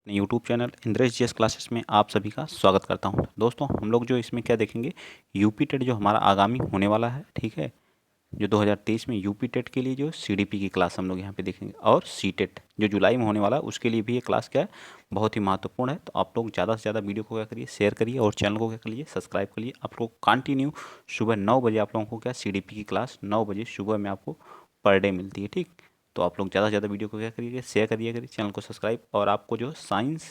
YouTube channel Indresh GS classes में आप सभी का स्वागत करता हूं। दोस्तों हम लोग जो इसमें क्या देखेंगे, यूपी टेट जो हमारा आगामी होने वाला है, ठीक है, जो 2023 में यूपी टेट के लिए जो सीडीपी की क्लास हम लोग यहाँ पे देखेंगे, और सी टेट जो जुलाई में होने वाला है उसके लिए भी ये क्लास क्या है, बहुत ही महत्वपूर्ण है। तो आप लोग ज़्यादा से ज़्यादा वीडियो को क्या करिए, शेयर करिए और चैनल को क्या करिए, सब्सक्राइब करिए। आप लोग कंटिन्यू सुबह 9 बजे आप लोगों को क्या सीडीपी की क्लास 9 बजे सुबह में आपको पर डे मिलती है, ठीक। तो आप लोग ज़्यादा से ज़्यादा वीडियो को क्या करिए, शेयर करिए, चैनल को सब्सक्राइब। और आपको जो साइंस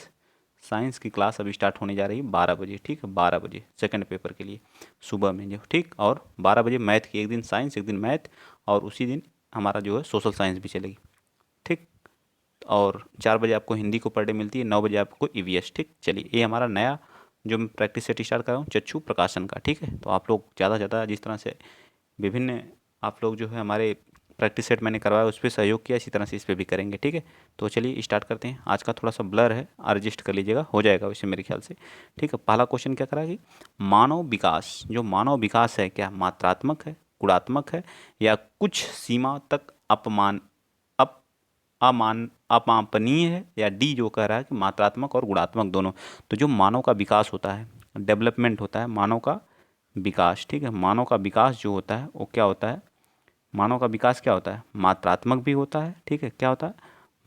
साइंस की क्लास अभी स्टार्ट होने जा रही है 12 बजे, ठीक है, 12 बजे सेकंड पेपर के लिए सुबह में जो, ठीक। और 12 बजे मैथ की, एक दिन साइंस एक दिन मैथ, और उसी दिन हमारा जो है सोशल साइंस भी चलेगी, ठीक। और 4 बजे आपको हिंदी को पर डे मिलती है, 9 बजे आपको ईवीएस, ठीक। चलिए, ये हमारा नया जो मैं प्रैक्टिस सेट स्टार्ट कर रहा हूँ चक्षु प्रकाशन का, ठीक है। तो आप लोग ज़्यादा से ज़्यादा जिस तरह से विभिन्न आप लोग जो है हमारे प्रैक्टिस सेट मैंने करवाया उस पर सहयोग किया, इसी तरह से इस पर भी करेंगे, ठीक है। तो चलिए स्टार्ट करते हैं। आज का थोड़ा सा ब्लर है, एडजस्ट कर लीजिएगा, हो जाएगा वैसे मेरे ख्याल से, ठीक है। पहला क्वेश्चन क्या करा कि मानव विकास, जो मानव विकास है क्या मात्रात्मक है, गुणात्मक है, या कुछ सीमा तक अपमान अप अमान अमापनीय है, या डी जो कह रहा है कि मात्रात्मक और गुणात्मक दोनों। तो जो मानव का विकास होता है, डेवलपमेंट होता है, मानव का विकास, ठीक है, मानव का विकास जो होता है वो क्या होता है, मानव का विकास क्या होता है, मात्रात्मक भी होता है, ठीक है, क्या होता है,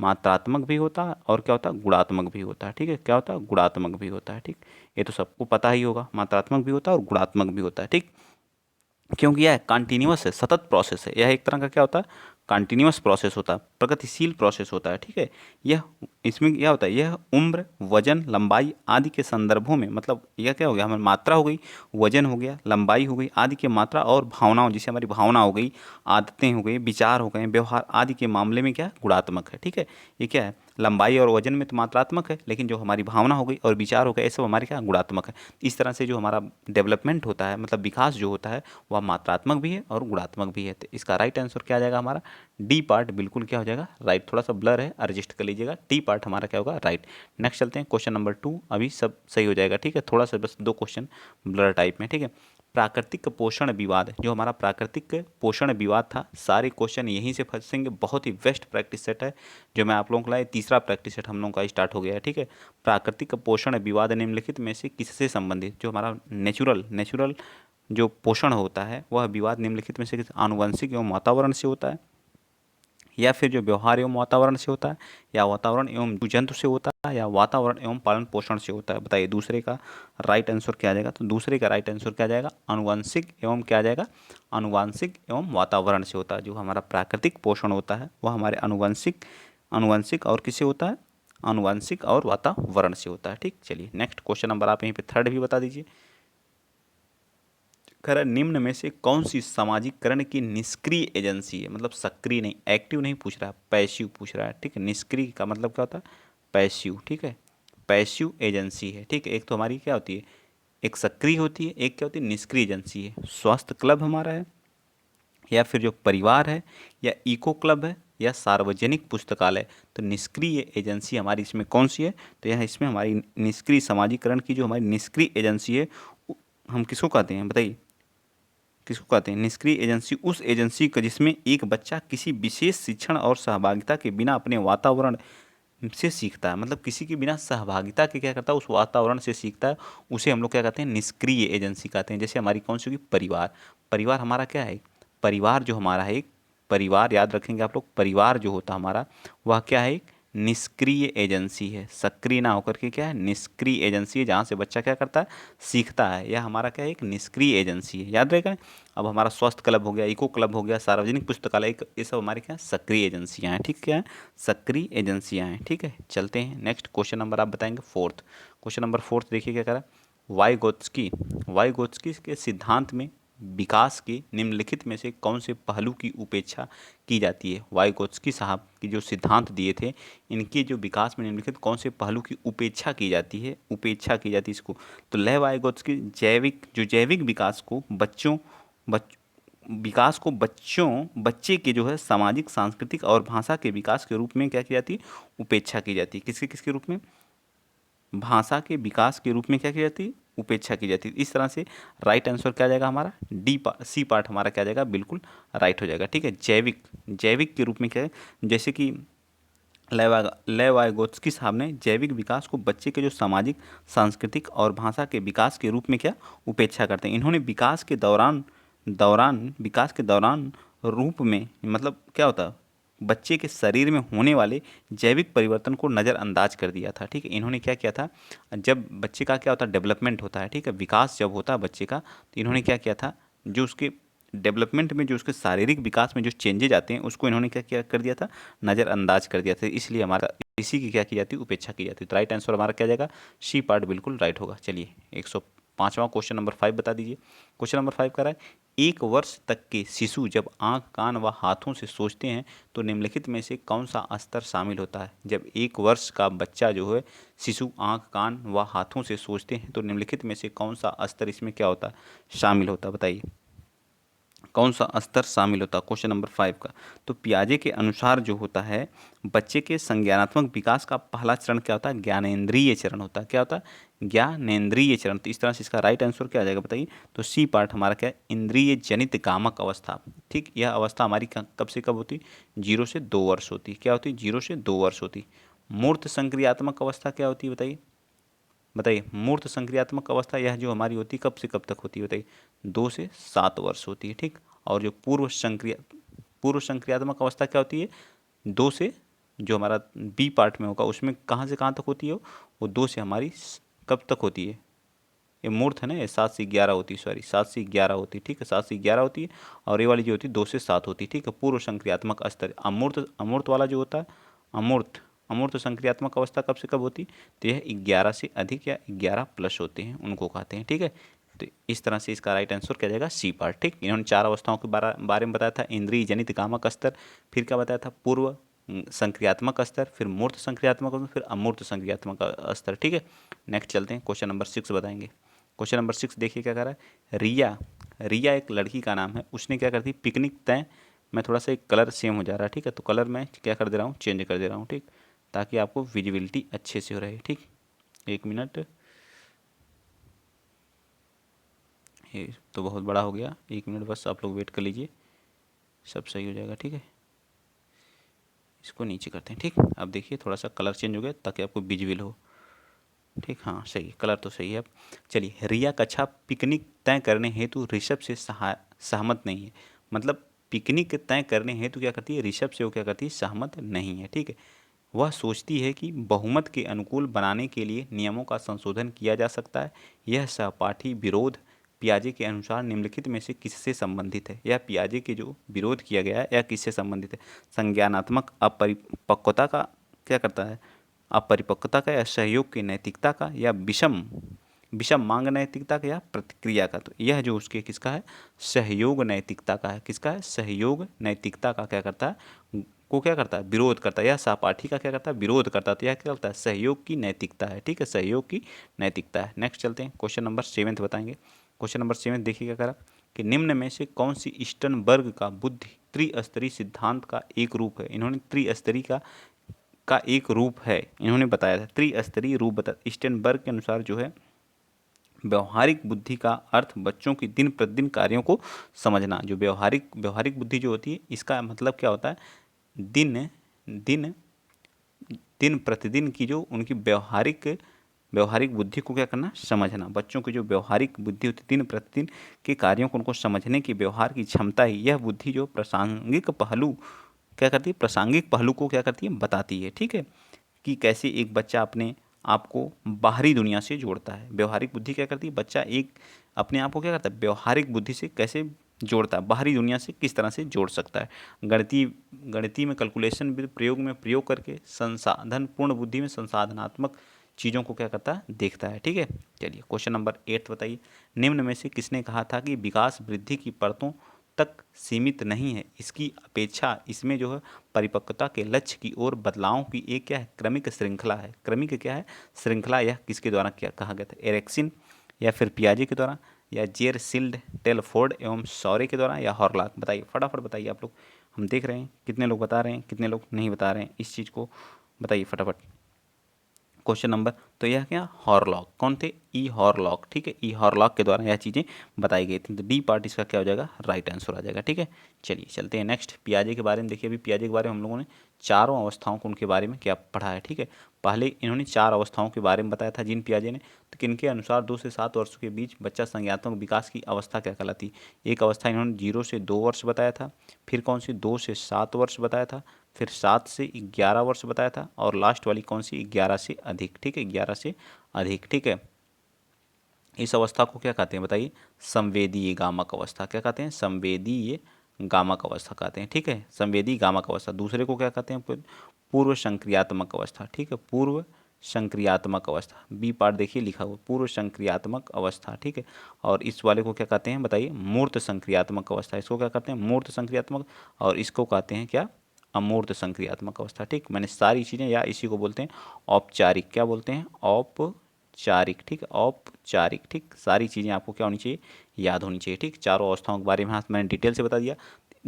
मात्रात्मक भी होता है, और क्या होता है, गुणात्मक भी होता है, ठीक है, क्या होता है, गुणात्मक भी होता है, ठीक। ये तो सबको पता ही होगा, मात्रात्मक भी होता है और गुणात्मक भी होता है, ठीक। क्योंकि यह कंटिन्यूअस है, सतत प्रोसेस है, यह एक तरह का क्या होता है, कंटिन्यूअस प्रोसेस होता है, प्रगतिशील प्रोसेस होता है, ठीक है। यह इसमें क्या होता है, यह उम्र, वजन, लंबाई आदि के संदर्भों में, मतलब यह क्या हो गया, हमारी मात्रा हो गई, वजन हो गया, लंबाई हो गई आदि की मात्रा, और भावनाओं, जैसे हमारी भावना हो गई, आदतें हो गई, विचार हो गए, व्यवहार आदि के मामले में क्या है, गुणात्मक है, ठीक है। ये क्या है, लंबाई और वजन में तो मात्रात्मक है, लेकिन जो हमारी भावना हो गई और विचार हो गए, ये सब हमारे क्या गुणात्मक है। इस तरह से जो हमारा डेवलपमेंट होता है, मतलब विकास जो होता है, वह मात्रात्मक भी है और गुणात्मक भी है। तो इसका राइट आंसर क्या आ जाएगा हमारा, डी पार्ट बिल्कुल क्या हो जाएगा, राइट। थोड़ा सा ब्लर है, एडजस्ट कर लीजिएगा, डी पार्ट हमारा क्या होगा, राइट। नेक्स्ट चलते हैं क्वेश्चन नंबर 2, अभी सब सही हो जाएगा, ठीक है। थोड़ा सा बस 2 क्वेश्चन ब्लर टाइप में, ठीक है। प्राकृतिक पोषण विवाद, जो हमारा प्राकृतिक पोषण विवाद था, सारे क्वेश्चन यहीं से फंसेंगे। बहुत ही बेस्ट प्रैक्टिस सेट है जो मैं आप लोगों को लाया, तीसरा प्रैक्टिस सेट हम लोगों का स्टार्ट हो गया है, ठीक है। प्राकृतिक पोषण विवाद निम्नलिखित में से किससे संबंधित, जो हमारा नेचुरल जो पोषण होता है वह विवाद निम्नलिखित में से किस आनुवंशिक एवं वातावरण से होता है, या फिर जो व्यवहार एवं वातावरण से होता है, या वातावरण एवं जंतु से होता है, या वातावरण एवं पालन पोषण से होता है। बताइए दूसरे का राइट आंसर क्या आ जाएगा। तो दूसरे का राइट आंसर क्या आ जाएगा, आनुवंशिक एवं क्या आ जाएगा, आनुवंशिक एवं वातावरण से होता है। जो हमारा प्राकृतिक पोषण होता है वह हमारे आनुवंशिक आनुवंशिक और किससे होता है, आनुवंशिक और वातावरण से होता है, ठीक। चलिए नेक्स्ट क्वेश्चन नंबर आप यहीं पे थर्ड भी बता दीजिए। खैर निम्न में से कौन सी सामाजिकरण की निष्क्रिय एजेंसी है, मतलब सक्रिय नहीं, एक्टिव नहीं पूछ रहा है, पैसिव पूछ रहा है, ठीक है। निष्क्रिय का मतलब क्या होता है, पैसिव, ठीक है, पैसिव एजेंसी है, ठीक है। एक तो हमारी क्या होती है, एक सक्रिय होती है, एक क्या होती है, निष्क्रिय एजेंसी है। स्वास्थ्य क्लब हमारा है, या फिर जो परिवार है, या इको क्लब है, या सार्वजनिक पुस्तकालय। तो निष्क्रिय एजेंसी हमारी इसमें कौन सी है, तो यह इसमें हमारी निष्क्रिय समाजीकरण की जो हमारी निष्क्रिय एजेंसी है, हम किसको कहते हैं बताइए, किसको कहते हैं, निष्क्रिय एजेंसी उस एजेंसी का जिसमें एक बच्चा किसी विशेष शिक्षण और सहभागिता के बिना अपने वातावरण से सीखता है, मतलब किसी के बिना सहभागिता के क्या करता है, उस वातावरण से सीखता है, उसे हम लोग क्या कहते हैं, निष्क्रिय एजेंसी कहते हैं। जैसे हमारी कौन सी होगी, परिवार। परिवार हमारा क्या है, परिवार जो हमारा है, एक परिवार याद रखेंगे आप लोग, परिवार जो होता हमारा वह क्या है, एक निष्क्रिय एजेंसी है। सक्रिय ना होकर के क्या है, निष्क्रिय एजेंसी है, जहाँ से बच्चा क्या करता है, सीखता है। यह हमारा क्या है, एक निष्क्रिय एजेंसी है, याद रहेगा। अब हमारा स्वास्थ्य क्लब हो गया, इको क्लब हो गया, सार्वजनिक पुस्तकालय, ये सब हमारे क्या सक्रिय एजेंसियाँ हैं, ठीक है, सक्रिय एजेंसियाँ हैं, ठीक है। चलते हैं नेक्स्ट क्वेश्चन नंबर आप बताएंगे फोर्थ। क्वेश्चन नंबर फोर्थ देखिए क्या करा, वाइगोत्स्की के सिद्धांत में विकास के निम्नलिखित में से कौन से पहलू की उपेक्षा की जाती है। वाइगोत्स्की साहब की जो सिद्धांत दिए थे, इनके जो विकास में निम्नलिखित कौन से पहलू की उपेक्षा की जाती है, उपेक्षा की जाती है इसको। तो लेव वाइगोत्स्की जैविक विकास को विकास को बच्चे के जो है सामाजिक, सांस्कृतिक और भाषा के विकास के रूप में क्या की जाती है, उपेक्षा की जाती है। किसके किसके रूप में, भाषा के विकास के रूप में क्या की जाती है, उपेक्षा की जाती है। इस तरह से राइट आंसर क्या आ जाएगा हमारा, सी पार्ट हमारा क्या आ जाएगा, बिल्कुल राइट हो जाएगा, ठीक है। जैविक के रूप में क्या है, जैसे कि लेवाइगोत्स्की साहब ने जैविक विकास को बच्चे के जो सामाजिक, सांस्कृतिक और भाषा के विकास के रूप में क्या उपेक्षा करते हैं। इन्होंने विकास के दौरान रूप में, मतलब क्या होता है, बच्चे के शरीर में होने वाले जैविक परिवर्तन को नज़रअंदाज कर दिया था। ठीक है, इन्होंने क्या किया था, जब बच्चे का क्या होता है, डेवलपमेंट होता है, ठीक है, विकास जब होता है बच्चे का, तो इन्होंने क्या किया था, जो उसके डेवलपमेंट में जो उसके शारीरिक विकास में जो चेंजेज आते हैं उसको इन्होंने क्या कर दिया था, नज़रअंदाज कर दिया था। इसलिए हमारा इसी की क्या की जाती है, उपेक्षा की जाती है। तो राइट आंसर हमारा क्या जाएगा, सी पार्ट बिल्कुल राइट होगा। चलिए 105वां क्वेश्चन नंबर 5 बता दीजिए। क्वेश्चन नंबर 5 कह रहा है, 1 वर्ष तक के शिशु जब आँख, कान व हाथों से सोचते हैं तो निम्नलिखित में से कौन सा स्तर शामिल होता है। जब 1 वर्ष का बच्चा जो है शिशु आँख, कान व हाथों से सोचते हैं तो निम्नलिखित में से कौन सा स्तर इसमें क्या होता है, शामिल होता है, बताइए कौन सा स्तर शामिल होता है। क्वेश्चन नंबर 5 का, तो पियाजे के अनुसार जो होता है, बच्चे के संज्ञानात्मक विकास का पहला चरण क्या होता है, ज्ञानेंद्रिय चरण होता है। क्या होता है, ज्ञानेंद्रिय चरण। तो इस तरह से इसका राइट आंसर क्या आ जाएगा, बताइए। तो सी पार्ट हमारा क्या है, इंद्रिय जनित कामक अवस्था। ठीक, यह अवस्था हमारी कब से कब होती, 0 से 2 वर्ष होती। क्या होती, 0 से 2 वर्ष होती। मूर्त संक्रियात्मक अवस्था क्या होती है, बताइए बताइए। मूर्त संक्रियात्मक अवस्था यह जो हमारी होती है कब से कब तक होती है, बताइए। 2 से 7 वर्ष होती है। ठीक, और जो पूर्व संक्रियात्मक अवस्था क्या होती है, 2 से, जो हमारा बी पार्ट में होगा उसमें कहाँ से कहाँ तक होती है, वो 2 से हमारी कब तक होती है, ये मूर्त है ना, ये 7 से 11 होती है, सॉरी 7 से 11 होती है। ठीक है, 7 से 11 होती है, और ये वाली जो होती है 2 से 7 होती है। ठीक है, पूर्व संक्रियात्मक स्तर। अमूर्त वाला जो होता है, अमूर्त अमूर्त संक्रियात्मक अवस्था कब से कब होती है, तो यह 11 से अधिक या 11 प्लस होते हैं, उनको कहते हैं। ठीक है, तो इस तरह से इसका राइट आंसर क्या जाएगा, सी पार्ट। ठीक, इन्होंने 4 अवस्थाओं के बारे में बताया था, इंद्रिय जनित कामक स्तर, फिर क्या बताया था, पूर्व संक्रियात्मक स्तर, फिर मूर्त संक्रियात्मक स्तर, फिर अमूर्त संक्रियात्मक स्तर। ठीक है, नेक्स्ट चलते हैं, क्वेश्चन नंबर 6 बताएंगे। क्वेश्चन नंबर 6 देखिए क्या कर रहा है, रिया रिया एक लड़की का नाम है, उसने क्या कर दी, पिकनिक तय। मैं थोड़ा सा एक कलर सेम हो जा रहा है, ठीक है, तो कलर मैं क्या कर दे रहा हूँ, चेंज कर दे रहा हूँ। ठीक, ताकि आपको विजिबिलिटी अच्छे से हो रहे। ठीक, 1 मिनट, ये तो बहुत बड़ा हो गया, 1 मिनट बस आप लोग वेट कर लीजिए, सब सही हो जाएगा। ठीक है, इसको नीचे करते हैं। ठीक, अब देखिए थोड़ा सा कलर चेंज हो गया ताकि आपको विजिबल हो। ठीक, हाँ सही है, कलर तो सही है। अब चलिए, रिया कक्षा पिकनिक तय करने हेतु ऋषभ से सहमत नहीं है। मतलब पिकनिक तय करने हेतु क्या करती है, ऋषभ से वो क्या करती है, सहमत नहीं है। ठीक है, वह सोचती है कि बहुमत के अनुकूल बनाने के लिए नियमों का संशोधन किया जा सकता है। यह सहपाठी विरोध पियाजे के अनुसार निम्नलिखित में से किससे संबंधित है। यह पियाजे के जो विरोध किया गया है यह किससे संबंधित है, संज्ञानात्मक अपरिपक्वता का क्या करता है, अपरिपक्वता का, या सहयोग की नैतिकता का, या विषम विषम मांग नैतिकता का, या प्रतिक्रिया का। तो यह जो उसके किसका है, सहयोग नैतिकता का है। किसका है, सहयोग नैतिकता का क्या करता है, को क्या करता है, विरोध करता है। यह सहपाठी का क्या करता है, विरोध करता है। तो यह क्या करता है, सहयोग की नैतिकता है। ठीक है, सहयोग की नैतिकता है। नेक्स्ट चलते हैं, क्वेश्चन नंबर 7 बताएंगे। क्वेश्चन नंबर 7 देखिए क्या करा, कि निम्न में से कौन सी स्टर्नबर्ग का बुद्धि त्रिस्तरीय सिद्धांत का एक रूप है। इन्होंने त्रिस्तरीय का एक रूप है, इन्होंने बताया था त्रिस्तरीय रूप बता। स्टेनबर्ग के अनुसार जो है, व्यवहारिक बुद्धि का अर्थ बच्चों की दिन प्रतिदिन कार्यों को समझना। जो व्यवहारिक बुद्धि जो होती है, इसका मतलब क्या होता है, दिन दिन दिन प्रतिदिन की जो उनकी व्यवहारिक बुद्धि को क्या करना, समझना। बच्चों की जो व्यवहारिक बुद्धि होती है, दिन प्रतिदिन के कार्यों को उनको समझने की व्यवहार की क्षमता ही, यह बुद्धि जो प्रासंगिक पहलू क्या करती है, प्रासंगिक पहलू को क्या करती है, बताती है। ठीक है, कि कैसे एक बच्चा अपने आप को बाहरी दुनिया से जोड़ता है। व्यवहारिक बुद्धि क्या करती है, बच्चा एक अपने आप को क्या करता है, व्यवहारिक बुद्धि से कैसे जोड़ता है, बाहरी दुनिया से किस तरह से जोड़ सकता है। गणितीय में कैलकुलेशन प्रयोग करके संसाधन पूर्ण बुद्धि में संसाधनात्मक चीज़ों को क्या करता है, देखता है। ठीक है, चलिए क्वेश्चन नंबर 8 बताइए। निम्न में से किसने कहा था कि विकास वृद्धि की परतों तक सीमित नहीं है, इसकी अपेक्षा इसमें जो है परिपक्वता के लक्ष्य की ओर बदलावों की एक क्या है, क्रमिक श्रृंखला है। क्रमिक क्या है, श्रृंखला। यह किसके द्वारा क्या कहा गया था, एरिक्सन, या फिर पियाजे के द्वारा, या जेरसील्ड, टेलफोर्ड एवं सॉरे के द्वारा, या हॉरलॉक। बताइए फटाफट बताइए आप लोग, हम देख रहे हैं कितने लोग बता रहे हैं, कितने लोग नहीं बता रहे हैं इस चीज़ को, बताइए फटाफट। क्वेश्चन नंबर, तो यह क्या, हॉरलॉक। कौन थे, ई हॉरलॉक। ठीक है, ई हॉरलॉक के द्वारा यह चीज़ें बताई गई थी। तो डी पार्ट इसका क्या हो जाएगा, राइट आंसर आ जाएगा। ठीक है, चलिए चलते हैं नेक्स्ट, पियाजे के बारे में देखिए। अभी पियाजे के बारे में हम लोगों ने चारों अवस्थाओं को उनके बारे में क्या पढ़ा है। ठीक है, पहले इन्होंने 4 अवस्थाओं के बारे में बताया था जीन पियाजे ने। तो किनके अनुसार 2 से 7 वर्षों के बीच बच्चा संज्ञानात्मक विकास की अवस्था क्या कहलाती। एक अवस्था इन्होंने 0 से 2 वर्ष बताया था, फिर कौन सी 2 से 7 वर्ष बताया था, फिर 7 से 11 वर्ष बताया था, और लास्ट वाली कौन सी 11 से अधिक। ठीक है, 11 से अधिक। ठीक है, इस अवस्था को क्या कहते हैं बताइए, संवेदीय गामक अवस्था। क्या कहते हैं, संवेदीय गामक अवस्था कहते हैं। ठीक है, संवेदी गामक अवस्था। दूसरे को क्या कहते हैं, पूर्व संक्रियात्मक अवस्था। ठीक है, पूर्व संक्रियात्मक अवस्था, बी पार्ट देखिए लिखा हुआ, पूर्व संक्रियात्मक अवस्था। ठीक है, और इस वाले को क्या कहते हैं बताइए, मूर्त संक्रियात्मक अवस्था। इसको क्या कहते हैं, मूर्त संक्रियात्मक, और इसको कहते हैं क्या, अमूर्त संक्रियात्मक अवस्था। ठीक, मैंने सारी चीज़ें, या इसी को बोलते हैं औपचारिक, क्या बोलते हैं, औपचारिक। ठीक है, औपचारिक। ठीक, सारी चीज़ें आपको क्या होनी चाहिए, याद होनी चाहिए। ठीक, चारों अवस्थाओं के बारे में हाँ मैंने डिटेल से बता दिया।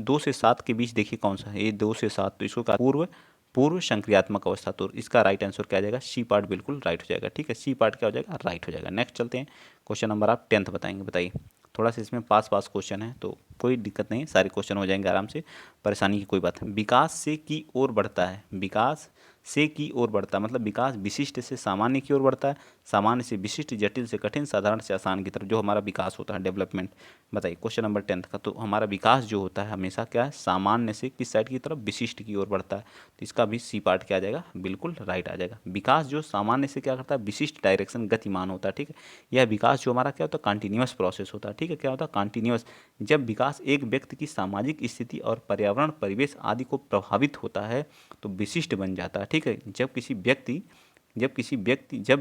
2 से 7 के बीच देखिए कौन सा है, ये 2 से 7, तो इसको पूर्व संक्रियात्मक अवस्था। तो इसका राइट आंसर क्या आ जाएगा, सी पार्ट बिल्कुल राइट हो जाएगा। ठीक है, सी पार्ट क्या हो जाएगा, राइट हो जाएगा। नेक्स्ट चलते हैं, क्वेश्चन नंबर आप 10th बताएंगे। बताइए, थोड़ा सा इसमें पास क्वेश्चन है तो कोई दिक्कत नहीं, सारे क्वेश्चन हो जाएंगे आराम से, परेशानी की कोई बात नहीं। विकास से की ओर बढ़ता है, विकास से की ओर बढ़ता है मतलब विकास विशिष्ट से सामान्य की ओर बढ़ता है, सामान्य से विशिष्ट, जटिल से कठिन, साधारण से आसान की तरफ जो हमारा विकास होता है, डेवलपमेंट। बताइए क्वेश्चन नंबर 10th का, तो हमारा विकास जो होता है हमेशा क्या है, सामान्य से किस साइड की तरफ, विशिष्ट की ओर बढ़ता है। तो इसका भी सी पार्ट क्या आ जाएगा, बिल्कुल राइट आ जाएगा। विकास जो सामान्य से क्या करता है, विशिष्ट डायरेक्शन, गतिमान होता है। ठीक है, यह विकास जो हमारा क्या होता है, कंटिन्यूअस प्रोसेस होता है। ठीक है, क्या होता है, कंटिन्यूअस। जब विकास एक व्यक्ति की सामाजिक स्थिति और पर्यावरण, परिवेश आदि को प्रभावित होता है तो विशिष्ट बन जाता है। ठीक है, जब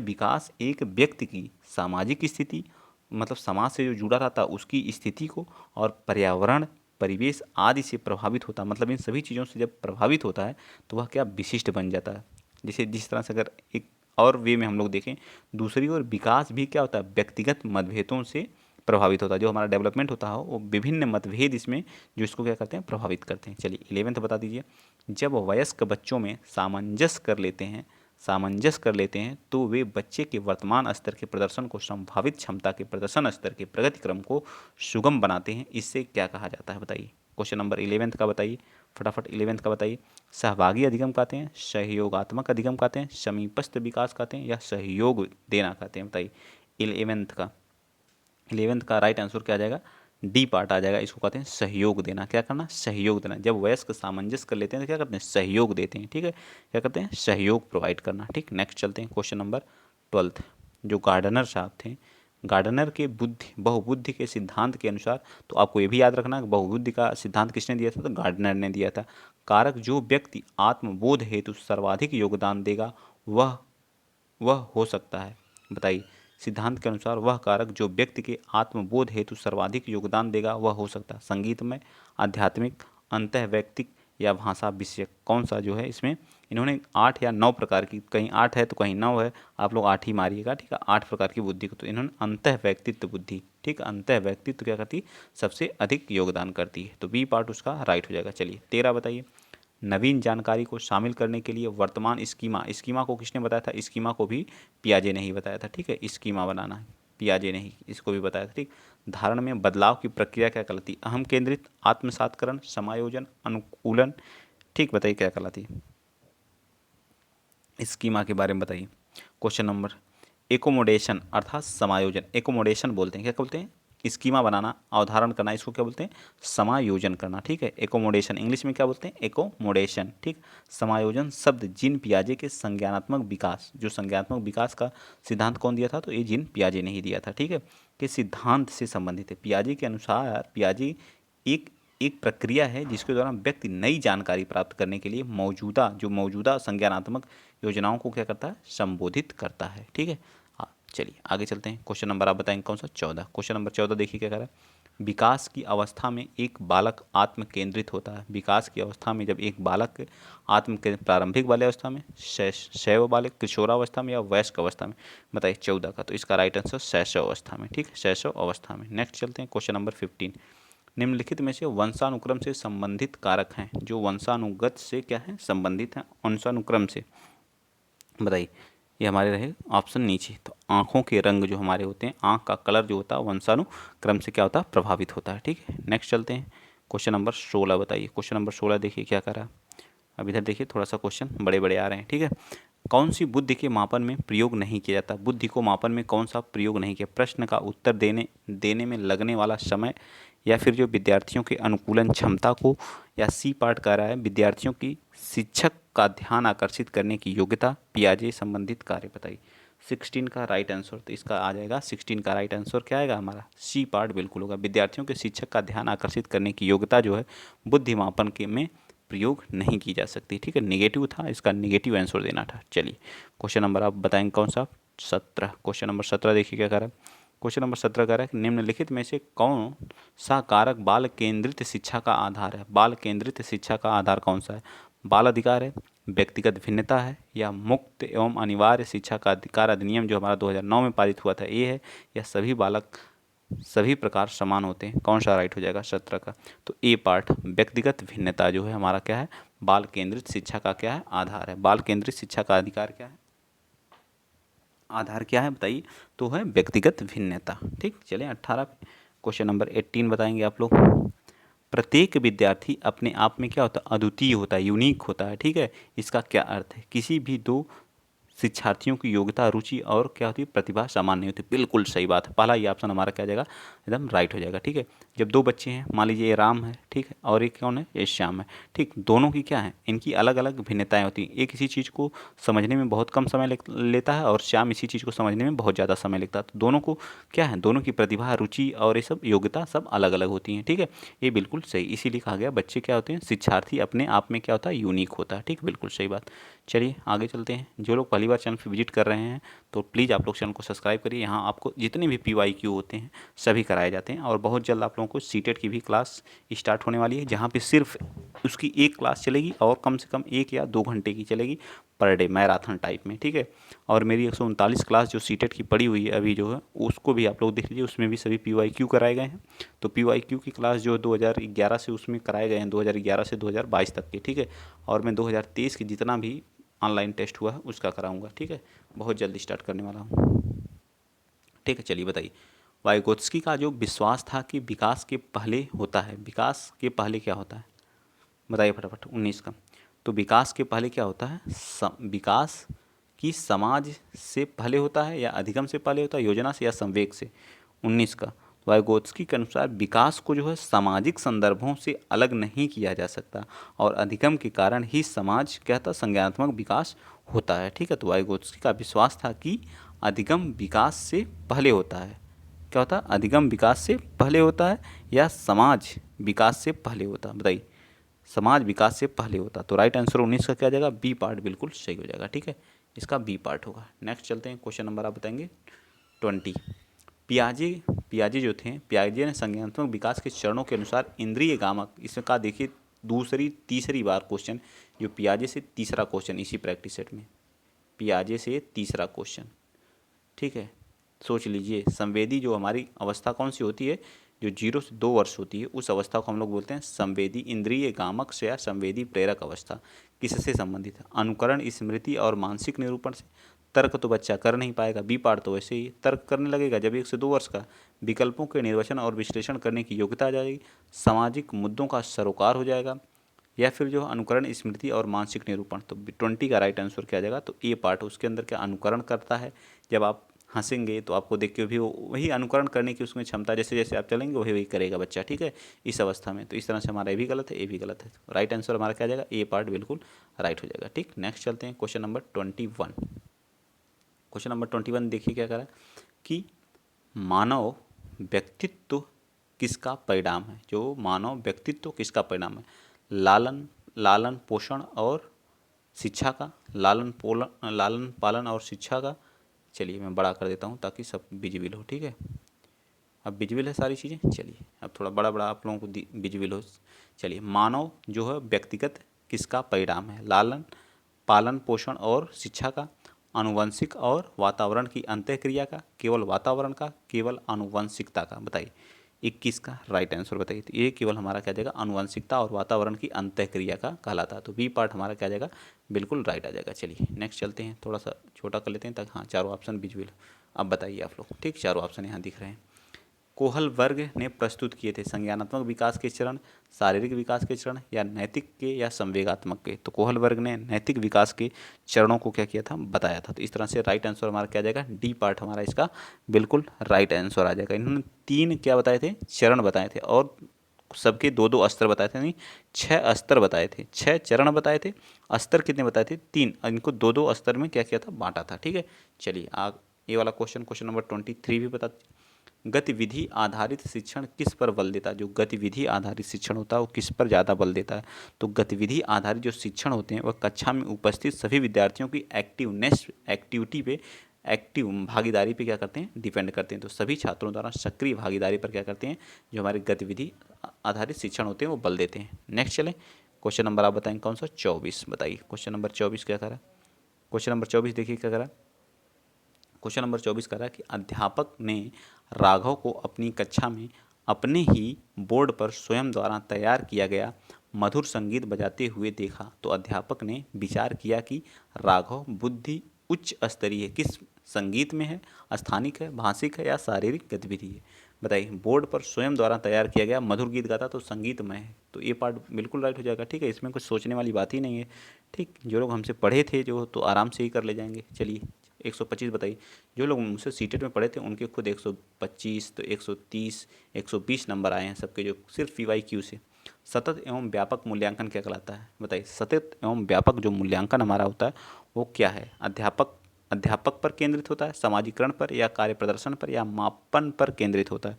विकास एक व्यक्ति की सामाजिक स्थिति, मतलब समाज से जो जुड़ा रहता है उसकी स्थिति को, और पर्यावरण, परिवेश आदि से प्रभावित होता है, मतलब इन सभी चीज़ों से जब प्रभावित होता है तो वह क्या, विशिष्ट बन जाता है। जैसे जिस तरह से अगर एक और वे में हम लोग देखें, दूसरी ओर विकास भी क्या होता है, व्यक्तिगत मतभेदों से प्रभावित होता है। जो हमारा डेवलपमेंट होता है वो विभिन्न मतभेद इसमें जो इसको क्या करते हैं, प्रभावित करते हैं। चलिए 11th बता दीजिए। जब वयस्क बच्चों में सामंजस्य कर लेते हैं तो वे बच्चे के वर्तमान स्तर के प्रदर्शन को, संभावित क्षमता के प्रदर्शन स्तर के प्रगति क्रम को सुगम बनाते हैं। इससे क्या कहा जाता है बताइए। क्वेश्चन नंबर 11th का बताइए, फटाफट 11th का बताइए। सहभागी अधिगम कहते हैं, सहयोगात्मक अधिगम कहते हैं, समीपस्थ विकास कहते हैं, या सहयोग देना कहते हैं। बताइए 11th का राइट आंसर क्या आ जाएगा, डी पार्ट आ जाएगा। इसको कहते हैं सहयोग देना। क्या करना, सहयोग देना। जब वयस्क सामंजस्य कर लेते हैं तो क्या करते हैं, सहयोग देते हैं। ठीक है, क्या करते हैं, सहयोग प्रोवाइड करना। ठीक, नेक्स्ट चलते हैं, क्वेश्चन नंबर 12th। जो गार्डनर साहब थे, गार्डनर के बहुबुद्धि के सिद्धांत के अनुसार, तो आपको ये भी याद रखना, बहुबुद्धि का सिद्धांत किसने दिया था, तो गार्डनर ने दिया था। कारक जो व्यक्ति आत्मबोध हेतु सर्वाधिक योगदान देगा वह हो सकता है। बताइए, सिद्धांत के अनुसार वह कारक जो व्यक्ति के आत्मबोध हेतु सर्वाधिक योगदान देगा वह हो सकता है संगीतमय, आध्यात्मिक, अंतःवैयक्तिक, या भाषा विषयक। कौन सा जो है इसमें इन्होंने 8 या 9 प्रकार की, कहीं 8 है तो कहीं 9 है, आप लोग 8 ही मारिएगा। ठीक है, 8 प्रकार की बुद्धि को तो इन्होंने अंतःवैयक्तित्व बुद्धि, ठीक, अंतःवैयक्तित्व क्या करती है, सबसे अधिक योगदान करती है। तो बी पार्ट उसका राइट हो जाएगा। चलिए 13 बताइए। नवीन जानकारी को शामिल करने के लिए वर्तमान स्कीमा को किसने बताया था, स्कीमा को भी पियाजे ने ही बताया था। ठीक है, स्कीमा बनाना है, पियाजे ने ही इसको भी बताया था। ठीक, धारण में बदलाव की प्रक्रिया क्या कहलाती, अहम केंद्रित, आत्मसातकरण, समायोजन, अनुकूलन। ठीक, बताइए क्या कहलाती है, स्कीमा के बारे में बताइए। क्वेश्चन नंबर, एकोमोडेशन अर्थात समायोजन, एकोमोडेशन बोलते हैं, क्या बोलते हैं, स्कीमा बनाना, अवधारण करना, इसको क्या बोलते हैं, समायोजन करना। ठीक है, एकोमोडेशन इंग्लिश में क्या बोलते हैं, एकोमोडेशन। ठीक, समायोजन शब्द जीन पियाजे के संज्ञानात्मक विकास, जो संज्ञानात्मक विकास का सिद्धांत कौन दिया था, तो ये जीन पियाजे ने ही दिया था। ठीक है, के सिद्धांत से संबंधित है। पियाजे के अनुसार पियाजे एक एक प्रक्रिया है जिसके द्वारा व्यक्ति नई जानकारी प्राप्त करने के लिए मौजूदा संज्ञानात्मक योजनाओं को क्या करता है, संबोधित करता है। ठीक है, चलिए आगे चलते हैं। क्वेश्चन नंबर आप बताएंगे कौन सा, 14। क्वेश्चन नंबर 14 देखिए क्या कह रहा है। विकास की अवस्था में एक बालक आत्म केंद्रित होता है। विकास की अवस्था में जब एक बालक प्रारंभिक वाले अवस्था में, शैशव बालक, किशोरावस्था में, या वयस्क अवस्था में। बताइए 14 का, तो इसका राइट आंसर शैशव अवस्था में। ठीक है, शैशव अवस्था में। नेक्स्ट चलते हैं, क्वेश्चन नंबर 15। निम्नलिखित में से वंशानुक्रम से संबंधित कारक हैं जो वंशानुगत से क्या है, संबंधित हैं, वंशानुक्रम से। बताइए, ये हमारे रहे ऑप्शन नीचे। तो आँखों के रंग जो हमारे होते हैं, आँख का कलर जो होता है वंशानुक्रम से क्या होता है, प्रभावित होता है। ठीक है, नेक्स्ट चलते हैं, क्वेश्चन नंबर 16 बताइए। क्वेश्चन नंबर 16 देखिए क्या कर रहा है। अब इधर देखिए थोड़ा सा क्वेश्चन बड़े बड़े आ रहे हैं, ठीक है। कौन सी बुद्धि के मापन में प्रयोग नहीं किया जाता? बुद्धि को मापन में कौन सा प्रयोग नहीं किया? प्रश्न का उत्तर देने में लगने वाला समय, या फिर जो विद्यार्थियों के अनुकूलन क्षमता को, या सी पार्ट कह रहा है विद्यार्थियों की शिक्षक का ध्यान आकर्षित करने की योग्यता, पियाजे संबंधित कार्य बताइए। 16 का राइट आंसर, तो इसका आ जाएगा 16 का राइट आंसर क्या आएगा हमारा? सी पार्ट बिल्कुल होगा। विद्यार्थियों के शिक्षक का ध्यान आकर्षित करने की योग्यता जो है बुद्धि मापन के में प्रयोग नहीं की जा सकती, ठीक है। नेगेटिव था, इसका नेगेटिव आंसर देना था। चलिए क्वेश्चन नंबर आप बताएंगे कौन सा? 17। क्वेश्चन नंबर 17 देखिए क्या कह रहा है। क्वेश्चन नंबर 17 कह रहा है कि निम्नलिखित में से कौन सा कारक बाल केंद्रित शिक्षा का आधार है? बाल केंद्रित शिक्षा का आधार कौन सा है? बाल अधिकार है, व्यक्तिगत भिन्नता है, या मुक्त एवं अनिवार्य शिक्षा का अधिकार अधिनियम जो हमारा 2009 में पारित हुआ था ये है, या सभी बालक सभी प्रकार समान होते हैं? कौन सा राइट हो जाएगा 17 का? तो ए पार्ट व्यक्तिगत भिन्नता जो है हमारा क्या है? बाल केंद्रित शिक्षा का क्या है? आधार है। बाल केंद्रित शिक्षा का अधिकार क्या है? आधार क्या है बताइए? तो है व्यक्तिगत भिन्नता, ठीक। चलिए 18 पे क्वेश्चन नंबर 18 बताएंगे आप लोग। प्रत्येक विद्यार्थी अपने आप में क्या होता है? अद्वितीय होता है, यूनिक होता है, ठीक है। इसका क्या अर्थ है? किसी भी दो शिक्षार्थियों की योग्यता, रुचि और क्या होती है? प्रतिभा समान नहीं होती। बिल्कुल सही बात है, पहला ये ऑप्शन हमारा क्या जाएगा? एकदम राइट हो जाएगा, ठीक है। जब दो बच्चे हैं, मान लीजिए ये राम है, ठीक है, और एक कौन है? ये श्याम है, ठीक। दोनों की क्या है? इनकी अलग अलग भिन्नताएं होती हैं। एक इसी चीज़ को समझने में बहुत कम समय लेता है, और श्याम इसी चीज़ को समझने में बहुत ज़्यादा समय लगता है। तो दोनों को क्या है? दोनों की प्रतिभा, रुचि और ये सब योग्यता सब अलग अलग होती हैं, ठीक है। ये बिल्कुल सही, इसीलिए कहा गया बच्चे क्या होते हैं? शिक्षार्थी अपने आप में क्या होता है? यूनिक होता है, ठीक। बिल्कुल सही बात। चलिए आगे चलते हैं। जो लोग पहली बार चैनल पर विजिट कर रहे हैं तो प्लीज़ आप लोग चैनल को सब्सक्राइब करिए। यहाँ आपको जितने भी PYQ होते हैं सभी कराए जाते हैं, और बहुत जल्द आप लोगों को सीटेट की भी क्लास स्टार्ट होने वाली है, जहाँ पे सिर्फ उसकी एक क्लास चलेगी और कम से कम 1 या 2 घंटे की चलेगी पर डे, मैराथन टाइप में, ठीक है। और मेरी 139 क्लास जो सीटेट की पड़ी हुई है अभी जो है, उसको भी आप लोग देख लीजिए, उसमें भी सभी PYQ कराए गए हैं। तो PYQ की क्लास जो 2011 से उसमें कराए गए हैं, 2011 से 2022 तक के, ठीक है। और मैं 2023 की जितना भी ऑनलाइन टेस्ट हुआ है उसका कराऊंगा, ठीक है। बहुत जल्दी स्टार्ट करने वाला हूँ, ठीक है। चलिए बताइए, वाइगोत्स्की का जो विश्वास था कि विकास के पहले होता है, विकास के पहले क्या होता है बताइए फटाफट। 19 का, तो विकास के पहले क्या होता है? विकास की समाज से पहले होता है, या अधिगम से पहले होता है, योजना से, या संवेग से? 19 का, वाइगोत्स्की के अनुसार विकास को जो है सामाजिक संदर्भों से अलग नहीं किया जा सकता, और अधिगम के कारण ही समाज क्या था? संज्ञानात्मक विकास होता है, ठीक है। तो वाइगोत्स्की का विश्वास था कि अधिगम विकास से पहले होता है। क्या होता है? अधिगम विकास से पहले होता है, या समाज विकास से पहले होता है? बताइए। समाज विकास से पहले होता। तो राइट आंसर 19 का क्या आ जाएगा? बी पार्ट बिल्कुल सही हो जाएगा, ठीक है। इसका बी पार्ट होगा। नेक्स्ट चलते हैं, क्वेश्चन नंबर आप बताएंगे 20। पियाजे पियाजे जो थे, पियाजे ने संज्ञानात्मक विकास के चरणों के अनुसार इंद्रिय गामक, इसका देखिए तीसरी बार क्वेश्चन, जो पियाजे से तीसरा क्वेश्चन इसी प्रैक्टिस सेट में, पियाजे से तीसरा क्वेश्चन, ठीक है। सोच लीजिए, संवेदी जो हमारी अवस्था कौन सी होती है? जो 0 से 2 वर्ष होती है, उस अवस्था को हम लोग बोलते हैं संवेदी इंद्रिय गामक से, या संवेदी प्रेरक अवस्था। किससे संबंधित है? अनुकरण, स्मृति और मानसिक निरूपण से। तर्क तो बच्चा कर नहीं पाएगा, बी पार्ट तो वैसे ही तर्क करने लगेगा जब 1 से 2 वर्ष का। विकल्पों के निर्वचन और विश्लेषण करने की योग्यता आ जाएगी, सामाजिक मुद्दों का सरोकार हो जाएगा, या फिर जो अनुकरण, स्मृति और मानसिक निरूपण। तो 20 का राइट आंसर क्या आ जाएगा? तो ए पार्ट, उसके अंदर क्या अनुकरण करता है। जब आप हंसेंगे तो आपको देख के भी वही अनुकरण करने की उसमें क्षमता, जैसे जैसे आप चलेंगे वही वही करेगा बच्चा, ठीक है, इस अवस्था में। तो इस तरह से हमारा ए भी गलत है, ए भी गलत है। राइट आंसर हमारा क्या आ जाएगा? ए पार्ट बिल्कुल राइट हो जाएगा, ठीक। नेक्स्ट चलते हैं, क्वेश्चन नंबर 21। क्वेश्चन नंबर 21 देखिए क्या कह रहा है कि मानव व्यक्तित्व किसका परिणाम है? जो मानव व्यक्तित्व किसका परिणाम है? लालन लालन पोषण और शिक्षा का, लालन पालन और शिक्षा का। चलिए मैं बड़ा कर देता हूँ ताकि सब विजिबल हो, ठीक है। अब विजिबल है सारी चीज़ें। चलिए अब थोड़ा बड़ा बड़ा आप लोगों को विजिबल हो। चलिए, मानव जो है व्यक्तिगत किसका परिणाम है? लालन पालन पोषण और शिक्षा का, आनुवंशिक और वातावरण की अंतःक्रिया का, केवल वातावरण का, केवल आनुवंशिकता का। बताइए 21 का राइट आंसर बताइए। तो ये केवल हमारा क्या जाएगा? आनुवंशिकता और वातावरण की अंतःक्रिया का कहलाता है। तो बी पार्ट हमारा क्या जाएगा? बिल्कुल राइट आ जाएगा। चलिए नेक्स्ट चलते हैं, थोड़ा सा छोटा कर लेते हैं ताकि हाँ चारों ऑप्शन विजुअल। अब बताइए आप लोग, ठीक, चारों ऑप्शन यहाँ दिख रहे हैं। कोहल वर्ग ने प्रस्तुत किए थे? संज्ञानात्मक विकास के चरण, शारीरिक विकास के चरण, या नैतिक के, या संवेगात्मक के? तो कोहल वर्ग ने नैतिक विकास के चरणों को क्या किया था? बताया था। तो इस तरह से राइट आंसर हमारा क्या आ जाएगा? डी पार्ट हमारा इसका बिल्कुल राइट आंसर आ जाएगा। इन्होंने 3 क्या बताए थे? चरण बताए थे, और सबके 2-2 स्तर बताए थे, नहीं 6 स्तर बताए थे, 6 चरण बताए थे, स्तर कितने बताए थे? 3। इनको 2-2 स्तर में क्या किया था? बांटा था। ठीक है, चलिए ये वाला क्वेश्चन नंबर 23 भी बता। गतिविधि आधारित शिक्षण किस पर बल देता है? जो गतिविधि आधारित शिक्षण होता है वो किस पर ज़्यादा बल देता है? तो गतिविधि आधारित जो शिक्षण होते हैं वह कक्षा में उपस्थित सभी विद्यार्थियों की एक्टिवनेस, एक्टिविटी पे, एक्टिव भागीदारी पे क्या करते हैं? डिपेंड करते हैं। तो सभी छात्रों द्वारा सक्रिय भागीदारी पर क्या करते हैं? जो हमारे गतिविधि आधारित शिक्षण होते हैं वो बल देते हैं। नेक्स्ट चले, क्वेश्चन नंबर आप बताएंगे कौन सा? 24 बताइए। क्वेश्चन नंबर 24 क्या करा? क्वेश्चन नंबर 24 देखिए क्या करा। क्वेश्चन नंबर 24 कह रहा है कि अध्यापक ने राघव को अपनी कक्षा में अपने ही बोर्ड पर स्वयं द्वारा तैयार किया गया मधुर संगीत बजाते हुए देखा। तो अध्यापक ने विचार किया कि राघव बुद्धि उच्च स्तरीय किस संगीत में है? स्थानिक है, भाषिक है, या शारीरिक गतिविधि है? बताइए। बोर्ड पर स्वयं द्वारा तैयार किया गया मधुर गीत गाता तो संगीतमय है। तो ये पार्ट बिल्कुल राइट हो जाएगा। ठीक है, इसमें कुछ सोचने वाली बात ही नहीं है। ठीक, जो लोग हमसे पढ़े थे जो तो आराम से ही कर ले जाएंगे। चलिए 125 बताइए। जो लोग मुझसे सीटेट में पढ़े थे उनके खुद 125, तो 130, 120 नंबर आए हैं सबके, जो सिर्फ PYQ से। सतत एवं व्यापक मूल्यांकन क्या कहलाता है? बताइए। सतत एवं व्यापक जो मूल्यांकन हमारा होता है वो क्या है? अध्यापक पर केंद्रित होता है, समाजीकरण पर, या कार्य प्रदर्शन पर, या मापन पर केंद्रित होता है?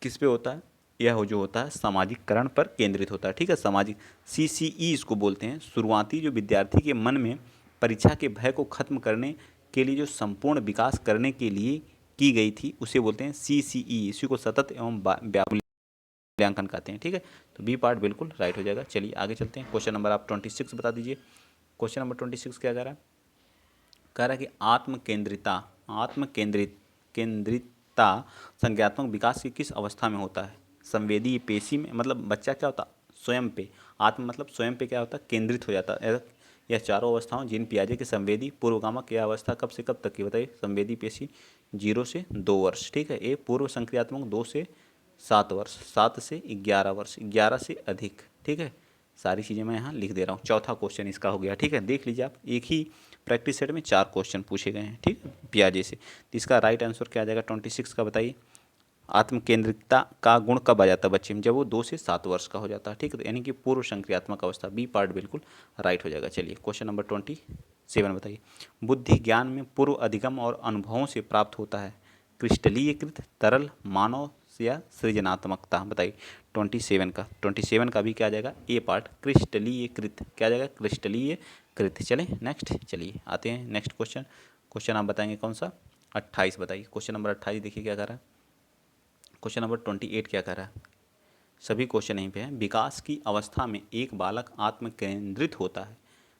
किस पे होता है? यह जो होता है सामाजिकरण पर केंद्रित होता है। ठीक है, सामाजिक CCE इसको बोलते हैं। शुरुआती जो विद्यार्थी के मन में परीक्षा के भय को खत्म करने के लिए जो संपूर्ण विकास करने के लिए की गई थी उसे बोलते हैं CCE। इसी को सतत एवं व्यापक मूल्यांकन कहते हैं। ठीक है, तो बी पार्ट बिल्कुल राइट हो जाएगा। चलिए आगे चलते हैं। क्वेश्चन नंबर आप 26 बता दीजिए। क्वेश्चन नंबर 26 क्या कह रहा है? कह रहा है कि केंद्रितता संज्ञात्मक विकास की किस अवस्था में होता है? संवेदी पेशी में, मतलब बच्चा क्या होता? स्वयं पे, आत्म मतलब स्वयं पे क्या होता? केंद्रित हो जाता है। यह चारों अवस्थाओं जीन पियाजे के संवेदी पूर्वगामक यह अवस्था कब से कब तक की? बताइए। संवेदी पेशी 0 से 2 वर्ष। ठीक है, ये पूर्व संक्रियात्मक 2 से 7 वर्ष, 7 से 11 वर्ष, 11 से अधिक। ठीक है, सारी चीज़ें मैं यहाँ लिख दे रहा हूँ। चौथा क्वेश्चन इसका हो गया। ठीक है, देख लीजिए आप, एक ही प्रैक्टिस सेट में 4 क्वेश्चन पूछे गए हैं। ठीक है, पियाजे से। तो इसका राइट आंसर क्या आ जाएगा 26 का? बताइए। आत्म केंद्रितता का गुण कब आ जाता है बच्चे में? जब वो 2 से 7 वर्ष का हो जाता है। ठीक है, तो यानी कि पूर्व संक्रियात्मक अवस्था। बी पार्ट बिल्कुल राइट हो जाएगा। चलिए क्वेश्चन नंबर 27 बताइए। बुद्धि ज्ञान में पूर्व अधिगम और अनुभवों से प्राप्त होता है। क्रिस्टलीयकृत, तरल, मानव, या सृजनात्मकता? बताइए। 27 का भी क्या आ जाएगा? ए पार्ट क्रिस्टलीयकृत। क्या आ जाएगा? क्रिस्टलीयकृत। चलें नेक्स्ट, चलिए आते हैं नेक्स्ट क्वेश्चन। क्वेश्चन आप बताएंगे कौन सा? 28 बताइए। क्वेश्चन नंबर 28 देखिए क्या कर रहा है। क्वेश्चन नंबर 28 क्या कर रहा है? सभी क्वेश्चन यहीं पे हैं। विकास की अवस्था में एक बालक आत्म केंद्रित होता है।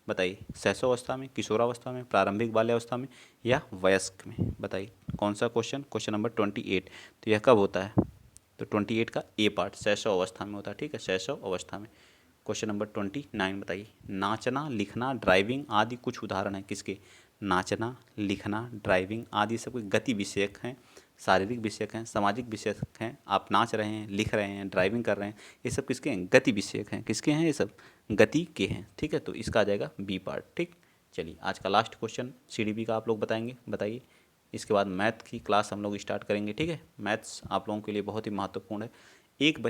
बताइए। शैशवावस्था में, किशोरावस्था में, प्रारंभिक बाल्यावस्था में, या वयस्क में? बताइए कौन सा क्वेश्चन? Question number 28। तो यह कब होता है? तो 28 का ए पार्ट शैशव अवस्था में होता है। ठीक है, शैशव अवस्था में। क्वेश्चन नंबर 29 बताइए। नाचना, लिखना, ड्राइविंग आदि कुछ उदाहरण हैं किसके? नाचना, लिखना, ड्राइविंग आदि सब गति विषयक हैं, शारीरिक विषयक हैं, सामाजिक विषयक हैं। आप नाच रहे हैं, लिख रहे हैं, ड्राइविंग कर रहे हैं, ये सब किसके हैं? गति विषयक हैं। किसके हैं ये सब? गति के हैं। ठीक है, तो इसका आ जाएगा बी पार्ट। ठीक, चलिए आज का लास्ट क्वेश्चन CDP का आप लोग बताएंगे। बताइए। इसके बाद मैथ की क्लास हम लोग स्टार्ट करेंगे। ठीक है, मैथ्स आप लोगों के लिए बहुत ही महत्वपूर्ण है। एक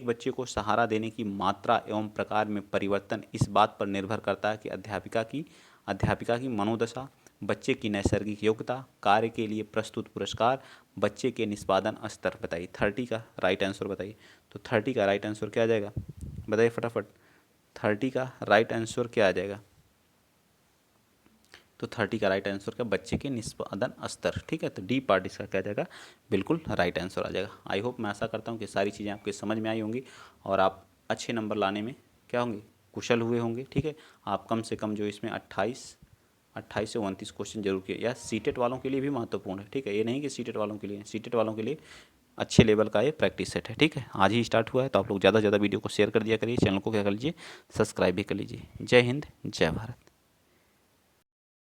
बच्चे को सहारा देने की मात्रा एवं प्रकार में परिवर्तन इस बात पर निर्भर करता है कि अध्यापिका की मनोदशा, बच्चे की नैसर्गिक योग्यता, कार्य के लिए प्रस्तुत पुरस्कार, बच्चे के निष्पादन स्तर। बताइए 30 का राइट आंसर बताइए। तो 30 का राइट आंसर क्या आ जाएगा? बताइए फटाफट। 30 का राइट आंसर क्या आ जाएगा? तो 30 का राइट आंसर क्या? बच्चे के निष्पादन स्तर। ठीक है, तो डी पार्ट इसका क्या आ जाएगा? बिल्कुल राइट आंसर आ जाएगा। आई होप, मैं आशा करता हूँ कि सारी चीज़ें आपके समझ में आई होंगी और आप अच्छे नंबर लाने में क्या होंगे? कुशल हुए होंगे। ठीक है, आप कम से कम जो इसमें 28 से 29 क्वेश्चन जरूर किए। या सीटेट वालों के लिए भी महत्वपूर्ण है। ठीक है, ये नहीं कि सीटेट वालों के लिए, सीटेट वालों के लिए अच्छे लेवल का ये प्रैक्टिस सेट है। ठीक है, आज ही स्टार्ट हुआ है, तो आप लोग ज़्यादा से ज़्यादा वीडियो को शेयर कर दिया करिए, चैनल को क्या कर लीजिए? सब्सक्राइब भी कर लीजिए। जय हिंद, जय भारत।